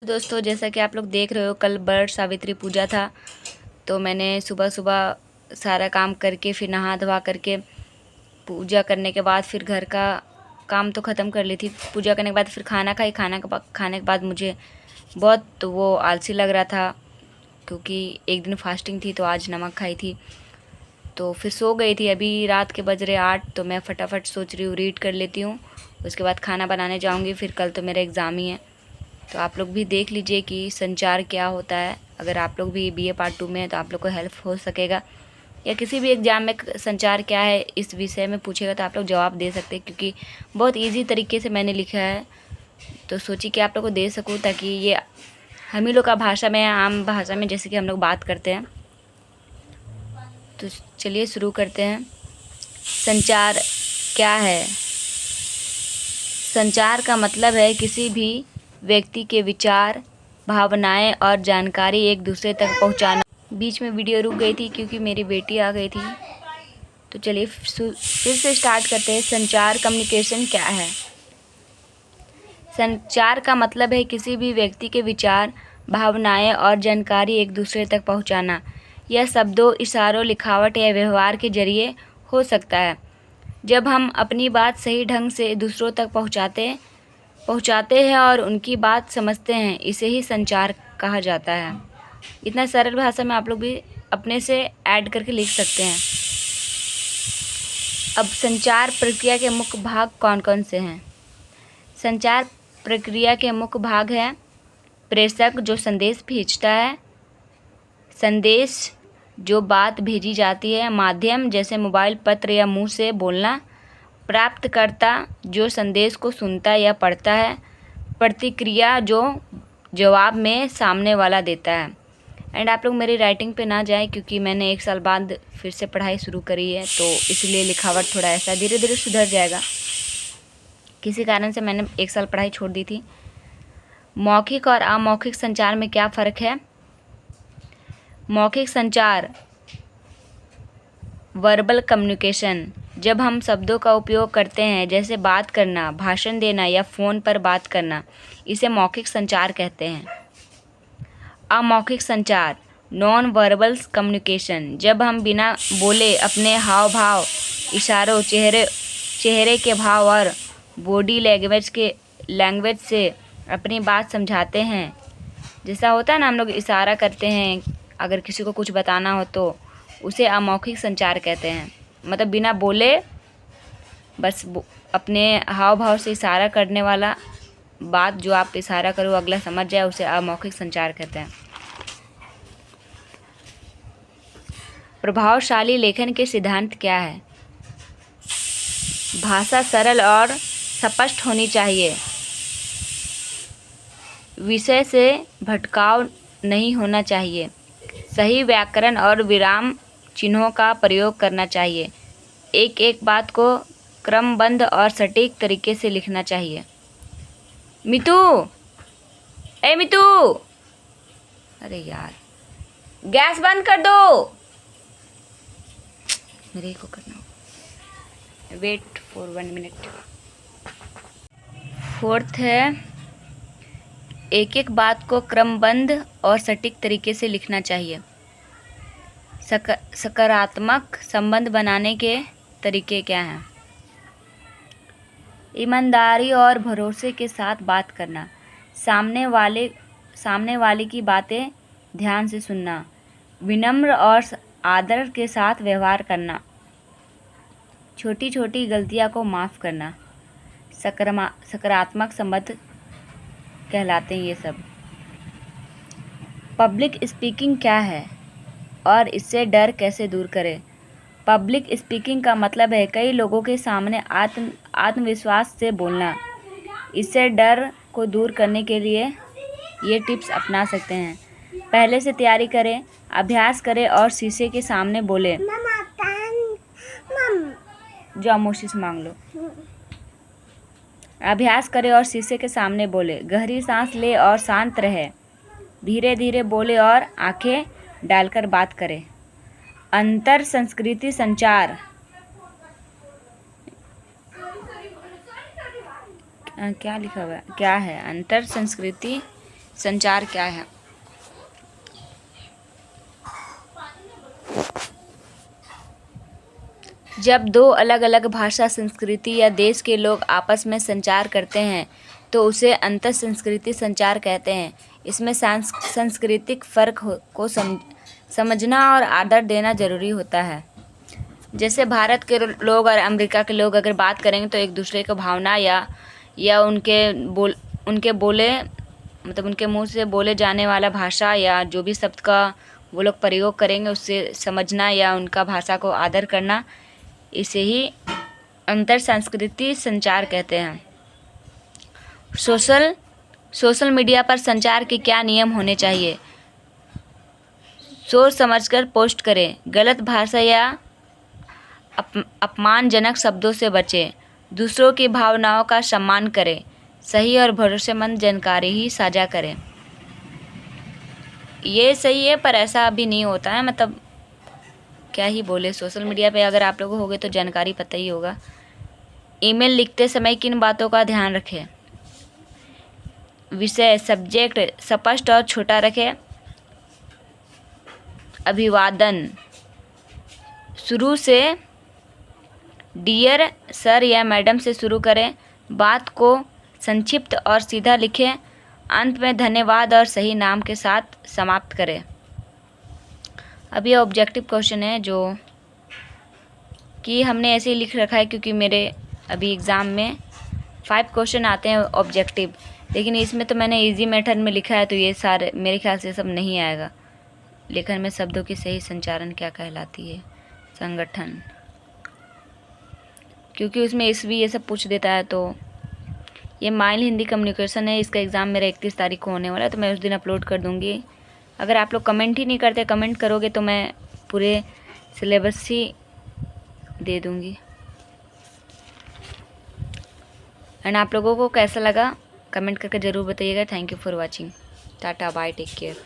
दोस्तों, जैसा कि आप लोग देख रहे हो, कल वट सावित्री पूजा था। तो मैंने सुबह सुबह सारा काम करके फिर नहा धोवा करके पूजा करने के बाद फिर घर का काम तो ख़त्म कर ली थी। पूजा करने के बाद फिर खाना खाई। खाने के बाद मुझे बहुत वो आलसी लग रहा था, क्योंकि एक दिन फास्टिंग थी तो आज नमक खाई थी। तो फिर सो गई थी। अभी रात के बज रहे 8, तो मैं फटाफट सोच रही हूँ रीड कर लेती हूँ। उसके बाद खाना बनाने जाऊँगी। फिर कल तो मेरा एग्ज़ाम ही है। तो आप लोग भी देख लीजिए कि संचार क्या होता है। अगर आप लोग भी बीए पार्ट 2 में हैं तो आप लोग को हेल्प हो सकेगा, या किसी भी एग्ज़ाम में संचार क्या है इस विषय में पूछेगा तो आप लोग जवाब दे सकते हैं, क्योंकि बहुत इजी तरीके से मैंने लिखा है। तो सोचिए कि आप लोग को दे सकूँ, ताकि ये हम ही लोग का भाषा में, आम भाषा में जैसे कि हम लोग बात करते हैं। तो चलिए शुरू करते हैं। संचार क्या है? संचार का मतलब है किसी भी व्यक्ति के विचार, भावनाएं और जानकारी एक दूसरे तक पहुंचाना। बीच में वीडियो रुक गई थी क्योंकि मेरी बेटी आ गई थी। तो चलिए फिर से स्टार्ट करते हैं। संचार कम्युनिकेशन क्या है? संचार का मतलब है किसी भी व्यक्ति के विचार, भावनाएं और जानकारी एक दूसरे तक पहुंचाना। यह शब्दों, इशारों, लिखावट या व्यवहार के जरिए हो सकता है। जब हम अपनी बात सही ढंग से दूसरों तक पहुंचाते हैं और उनकी बात समझते हैं, इसे ही संचार कहा जाता है। इतना सरल भाषा में आप लोग भी अपने से ऐड करके लिख सकते हैं। अब संचार प्रक्रिया के मुख्य भाग कौन कौन से हैं? संचार प्रक्रिया के मुख्य भाग हैं: प्रेषक जो संदेश भेजता है, संदेश जो बात भेजी जाती है, माध्यम जैसे मोबाइल, पत्र या मुंह से बोलना, प्राप्तकर्ता जो संदेश को सुनता या पढ़ता है, प्रतिक्रिया जो जवाब में सामने वाला देता है। एंड आप लोग मेरी राइटिंग पे ना जाए, क्योंकि मैंने 1 साल बाद फिर से पढ़ाई शुरू करी है, तो इसलिए लिखावट थोड़ा ऐसा धीरे धीरे सुधर जाएगा। किसी कारण से मैंने 1 साल पढ़ाई छोड़ दी थी। मौखिक और अमौखिक संचार में क्या फ़र्क है? मौखिक संचार, वर्बल कम्युनिकेशन, जब हम शब्दों का उपयोग करते हैं, जैसे बात करना, भाषण देना या फ़ोन पर बात करना, इसे मौखिक संचार कहते हैं। अमौखिक संचार, नॉन वर्बल कम्युनिकेशन, जब हम बिना बोले अपने हाव भाव, इशारों, चेहरे के भाव और बॉडी लैंग्वेज से अपनी बात समझाते हैं। जैसा होता है ना, हम लोग इशारा करते हैं अगर किसी को कुछ बताना हो, तो उसे अमौखिक संचार कहते हैं। मतलब बिना बोले बस अपने हाव भाव से इशारा करने वाला बात, जो आप इशारा करो अगला समझ जाए, उसे अमौखिक संचार कहते हैं। प्रभावशाली लेखन के सिद्धांत क्या है? भाषा सरल और स्पष्ट होनी चाहिए। विषय से भटकाव नहीं होना चाहिए। सही व्याकरण और विराम चिन्हों का प्रयोग करना चाहिए। एक एक बात को क्रमबद्ध और सटीक तरीके से लिखना चाहिए। मितू, ए मितू, अरे यार, गैस बंद कर दो। मेरे को करना होगा। Wait for 1 minute. फोर्थ है, एक एक बात को क्रमबद्ध और सटीक तरीके से लिखना चाहिए। सकारात्मक संबंध बनाने के तरीके क्या हैं? ईमानदारी और भरोसे के साथ बात करना, सामने वाले की बातें ध्यान से सुनना, विनम्र और आदर के साथ व्यवहार करना, छोटी छोटी गलतियां को माफ़ करना, सकारात्मक संबंध कहलाते हैं ये सब। पब्लिक स्पीकिंग क्या है और इससे डर कैसे दूर करें? पब्लिक स्पीकिंग का मतलब है कई लोगों के सामने आत्मविश्वास से बोलना। इससे डर को दूर करने के लिए ये टिप्स अपना सकते हैं। पहले से तैयारी करें, अभ्यास करें और शीशे के सामने बोलें। जाओ मोशी से मांग लो। अभ्यास करें और शीशे के सामने बोले। गहरी सांस ले और शांत रहे। धीरे धीरे बोले और आंखें डालकर बात करें। अंतर संस्कृति संचार क्या लिखा हुआ है? क्या है अंतर संस्कृति संचार क्या है? जब दो अलग अलग भाषा, संस्कृति या देश के लोग आपस में संचार करते हैं तो उसे अंतर संस्कृति संचार कहते हैं। इसमें सांस्कृतिक फ़र्क को समझना और आदर देना ज़रूरी होता है। जैसे भारत के लोग और अमेरिका के लोग अगर बात करेंगे तो एक दूसरे की भावना या उनके बोले मतलब उनके मुंह से बोले जाने वाला भाषा या जो भी शब्द का वो लोग प्रयोग करेंगे उससे समझना या उनका भाषा को आदर करना, इसे ही अंतर सांस्कृतिक संचार कहते हैं। सोशल मीडिया पर संचार के क्या नियम होने चाहिए? सोच समझकर पोस्ट करें, गलत भाषा या अपमानजनक शब्दों से बचें, दूसरों की भावनाओं का सम्मान करें, सही और भरोसेमंद जानकारी ही साझा करें। ये सही है पर ऐसा अभी नहीं होता है, मतलब क्या ही बोले। सोशल मीडिया पे अगर आप लोग होगे तो जानकारी पता ही होगा। ईमेल लिखते समय किन बातों का ध्यान रखें? विषय सब्जेक्ट स्पष्ट और छोटा रखें। अभिवादन शुरू से डियर सर या मैडम से शुरू करें। बात को संक्षिप्त और सीधा लिखें। अंत में धन्यवाद और सही नाम के साथ समाप्त करें। अब ये ऑब्जेक्टिव क्वेश्चन है जो कि हमने ऐसे ही लिख रखा है क्योंकि मेरे अभी एग्ज़ाम में 5 क्वेश्चन आते हैं ऑब्जेक्टिव, लेकिन इसमें तो मैंने इजी मेथड में लिखा है तो ये सारे मेरे ख्याल से सब नहीं आएगा। लेखन में शब्दों की सही संचारण क्या कहलाती है? संगठन, क्योंकि उसमें इस भी ये सब पूछ देता है। तो ये माइल हिंदी कम्युनिकेशन है, इसका एग्ज़ाम मेरा 31 तारीख को होने वाला है तो मैं उस दिन अपलोड कर दूँगी। अगर आप लोग कमेंट ही नहीं करते, कमेंट करोगे तो मैं पूरे सिलेबस ही दे दूँगी। एंड आप लोगों को कैसा लगा कमेंट करके ज़रूर बताइएगा। Thank you for watching. Tata bye, take care.